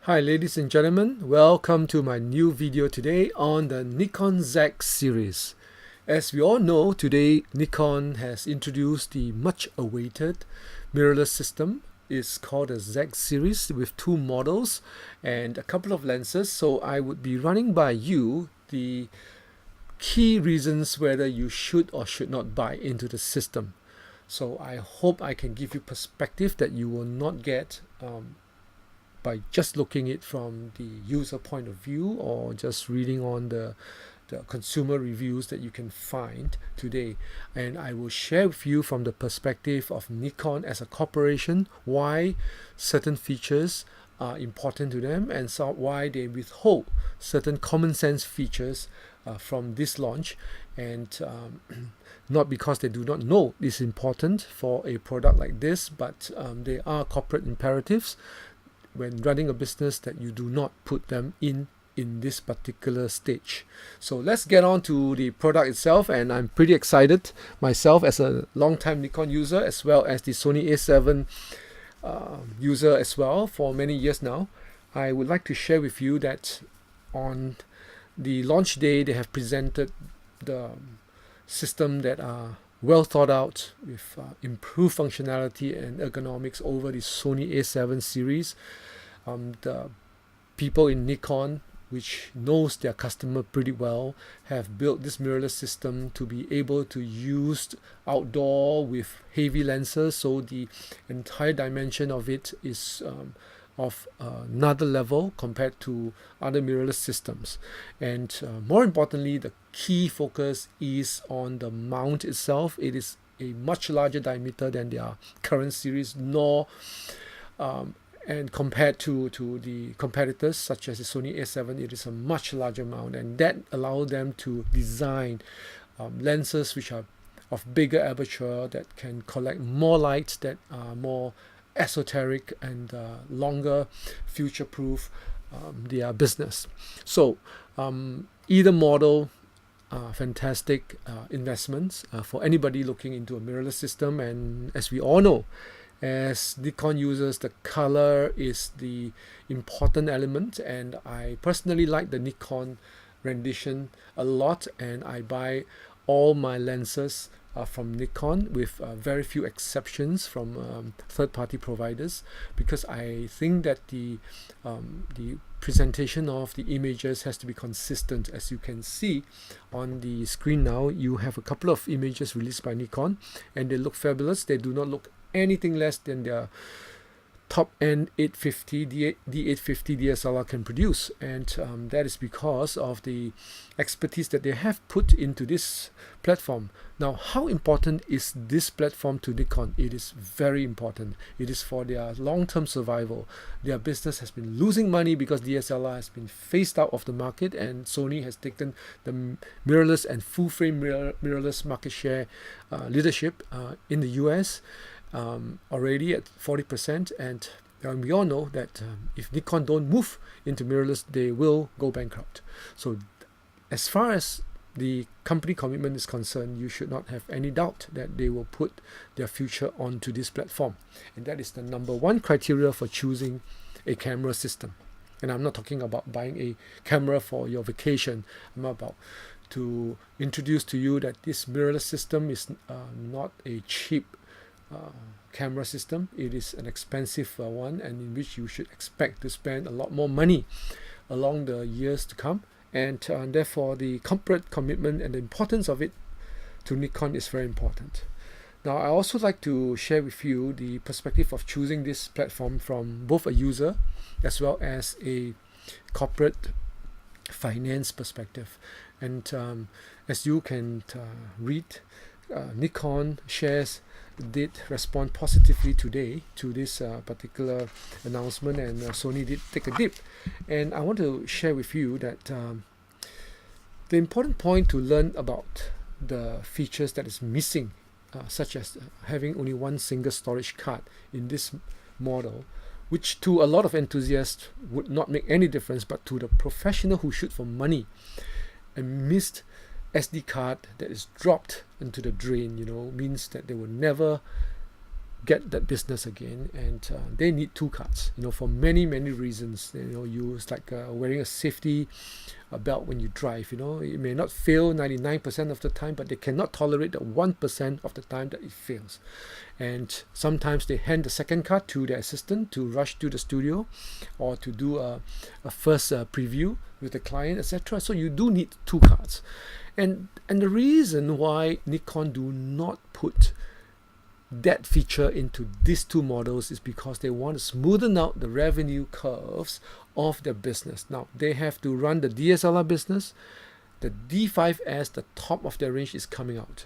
Hi ladies and gentlemen, welcome to my new video today on the Nikon Z Series. As we all know, today Nikon has introduced the much awaited mirrorless system. It's called the Z Series with two models and a couple of lenses. So I would be running by you the key reasons whether you should or should not buy into the system. So I hope I can give you perspective that you will not get by just looking it from the user point of view or just reading on the consumer reviews that you can find today. And I will share with you from the perspective of Nikon as a corporation why certain features are important to them and so why they withhold certain common sense features from this launch, and not because they do not know it's important for a product like this, but they are corporate imperatives when running a business that you do not put them in this particular stage. So let's get on to the product itself, and I'm pretty excited myself as a long-time Nikon user as well as the Sony A7 user as well for many years now. I would like to share with you that on the launch day they have presented the system that are well thought out with improved functionality and ergonomics over the Sony A7 series. The people in Nikon, which knows their customer pretty well, have built this mirrorless system to be able to use outdoor with heavy lenses, so the entire dimension of it is of another level compared to other mirrorless systems. And more importantly, the key focus is on the mount itself. It is a much larger diameter than their current series, and compared to the competitors such as the Sony A7, it is a much larger mount, and that allowed them to design lenses which are of bigger aperture that can collect more light, that are more esoteric and longer future-proof their business. So either model, fantastic investments for anybody looking into a mirrorless system. And as we all know, as Nikon users, the color is the important element, and I personally like the Nikon rendition a lot, and I buy all my lenses from Nikon with very few exceptions from third-party providers, because I think that the presentation of the images has to be consistent. As you can see on the screen now, you have a couple of images released by Nikon, and they look fabulous. They do not look anything less than their top-end 850 D850 DSLR can produce, and that is because of the expertise that they have put into this platform. Now, how important is this platform to Nikon? It is very important. It is for their long-term survival. Their business has been losing money because DSLR has been phased out of the market, and Sony has taken the mirrorless and full-frame mirrorless market share leadership in the US. Already at 40%, and we all know that if Nikon don't move into mirrorless, they will go bankrupt. So as far as the company commitment is concerned, you should not have any doubt that they will put their future onto this platform, and that is the number one criteria for choosing a camera system. And I'm not talking about buying a camera for your vacation. I'm about to introduce to you that this mirrorless system is not a cheap camera system. It is an expensive one, and in which you should expect to spend a lot more money along the years to come, and therefore the corporate commitment and the importance of it to Nikon is very important. Now, I also like to share with you the perspective of choosing this platform from both a user as well as a corporate finance perspective. And as you can read, Nikon shares did respond positively today to this particular announcement, and Sony did take a dip. And I want to share with you that the important point to learn about the features that is missing, such as having only one single storage card in this model, which to a lot of enthusiasts would not make any difference, but to the professional who shoot for money, a missed SD card that is dropped into the drain, means that they will never get that business again, and they need two cards, for many reasons. You it's like wearing a safety belt when you drive. It may not fail 99% of the time, but they cannot tolerate the 1% of the time that it fails. And sometimes they hand the second card to their assistant to rush to the studio or to do a first preview with the client, etc. So you do need two cards. And the reason why Nikon do not put that feature into these two models is because they want to smoothen out the revenue curves of their business. Now, they have to run the DSLR business. The D5S, the top of their range, is coming out.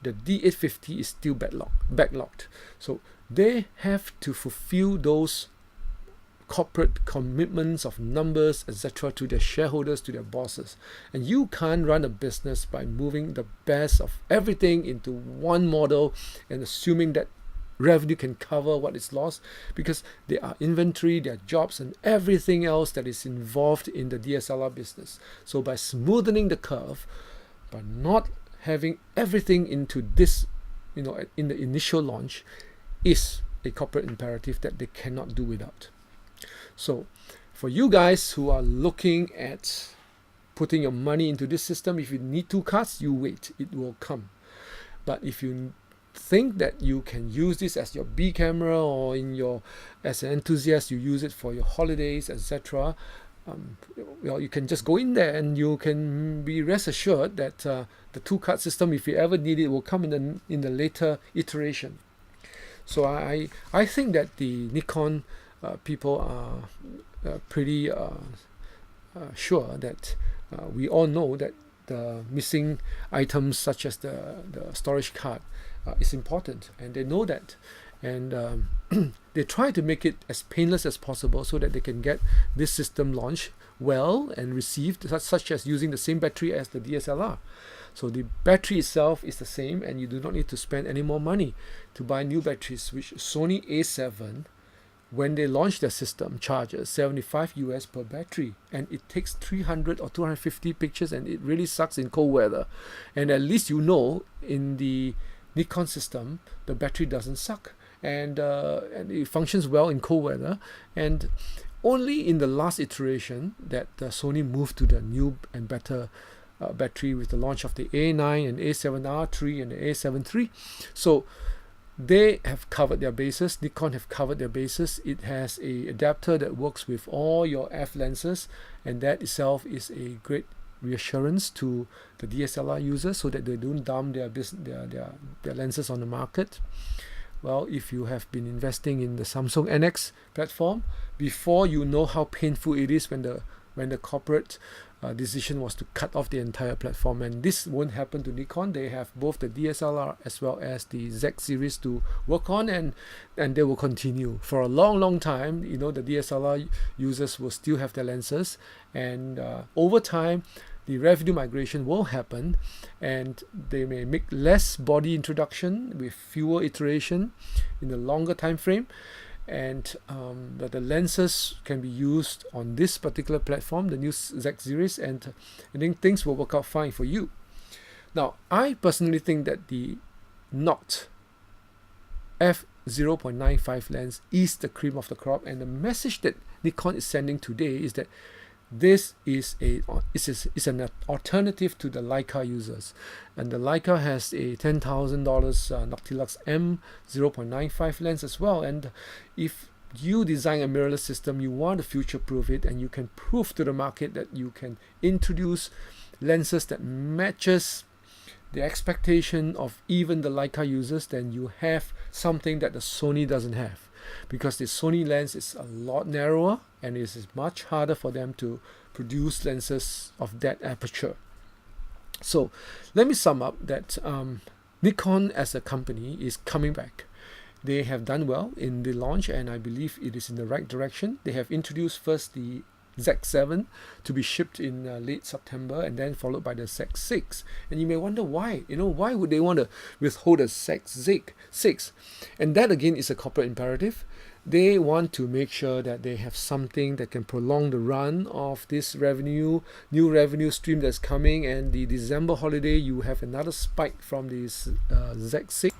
The D850 is still backlogged. So they have to fulfill those corporate commitments of numbers, etc., to their shareholders, to their bosses. And you can't run a business by moving the best of everything into one model and assuming that revenue can cover what is lost, because there are inventory, there are jobs, and everything else that is involved in the DSLR business. So by smoothening the curve, by not having everything into this, in the initial launch, is a corporate imperative that they cannot do without. So for you guys who are looking at putting your money into this system, if you need two cards, you wait, it will come. But if you think that you can use this as your B camera, or as an enthusiast you use it for your holidays, etc., you can just go in there and you can be rest assured that the two card system, if you ever need it, will come in the later iteration. So I think that the Nikon people are pretty sure that we all know that the missing items such as the storage card is important, and they know that, and they try to make it as painless as possible so that they can get this system launched well and received, such as using the same battery as the DSLR. So the battery itself is the same, and you do not need to spend any more money to buy new batteries, which Sony A7, when they launch their system, charges $75 per battery, and it takes 300 or 250 pictures, and it really sucks in cold weather. And at least in the Nikon system, the battery doesn't suck, and it functions well in cold weather. And only in the last iteration that Sony moved to the new and better battery with the launch of the A9 and A7R3 and the A7 III. So they have covered their bases. Nikon have covered their bases. It has a adapter that works with all your f lenses, and that itself is a great reassurance to the DSLR users so that they don't dump their lenses on the market. Well, if you have been investing in the Samsung NX platform, before you know how painful it is when the corporate decision was to cut off the entire platform. And this won't happen to Nikon. They have both the DSLR as well as the Z series to work on, and they will continue for a long time. The DSLR users will still have their lenses, and over time the revenue migration will happen, and they may make less body introduction with fewer iteration in a longer time frame, and that the lenses can be used on this particular platform, the new Z series, and I think things will work out fine for you. Now, I personally think that the NOT f/0.95 lens is the cream of the crop, and the message that Nikon is sending today is that this is an alternative to the Leica users, and the Leica has a $10,000 Noctilux M 0.95 lens as well. And if you design a mirrorless system, you want to future-proof it, and you can prove to the market that you can introduce lenses that matches the expectation of even the Leica users, then you have something that the Sony doesn't have, because the Sony lens is a lot narrower and it is much harder for them to produce lenses of that aperture. So let me sum up that Nikon as a company is coming back. They have done well in the launch, and I believe it is in the right direction. They have introduced first the Z7 to be shipped in late September, and then followed by the Z6. And you may wonder why. Why would they want to withhold a Z6? And that again is a corporate imperative. They want to make sure that they have something that can prolong the run of this new revenue stream that's coming. And the December holiday, you have another spike from this Z6.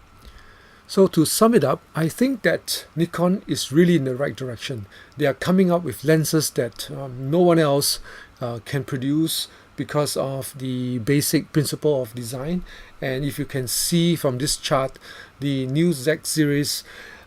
So to sum it up, I think that Nikon is really in the right direction. They are coming up with lenses that no one else can produce because of the basic principle of design. And if you can see from this chart, the new Z Series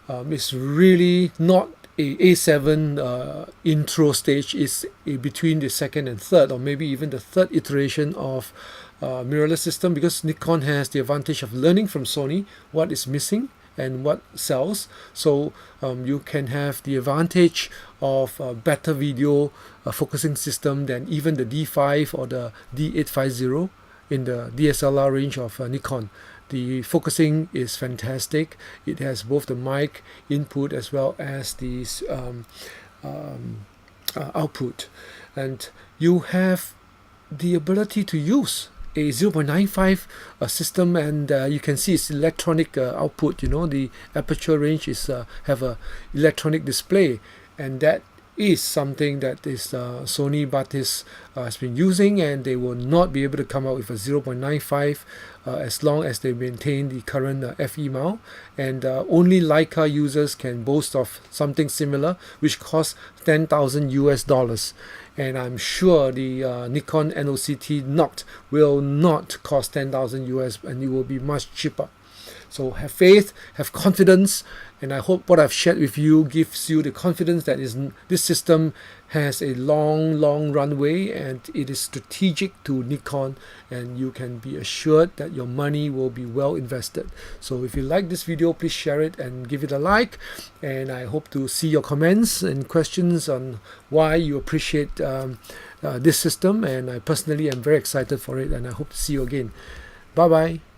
is really not a A7 intro stage. Is between the second and third, or maybe even the third iteration of mirrorless system, because Nikon has the advantage of learning from Sony what is missing and what sells. So you can have the advantage of a better video focusing system than even the D5 or the D850 in the DSLR range of Nikon. The focusing is fantastic. It has both the mic input as well as the output, and you have the ability to use a 0.95 system, and you can see it's electronic output. You know, the aperture range is have a electronic display, and that is something that is Sony Batis has been using, and they will not be able to come out with a 0.95 as long as they maintain the current FE mount, and only Leica users can boast of something similar, which costs $10,000 US, and I'm sure the Nikon NOCT Noct will not cost 10,000 US, and it will be much cheaper. So have faith, have confidence, and I hope what I've shared with you gives you the confidence that this system has a long runway, and it is strategic to Nikon, and you can be assured that your money will be well invested. So if you like this video, please share it and give it a like, and I hope to see your comments and questions on why you appreciate this system, and I personally am very excited for it, and I hope to see you again. Bye bye.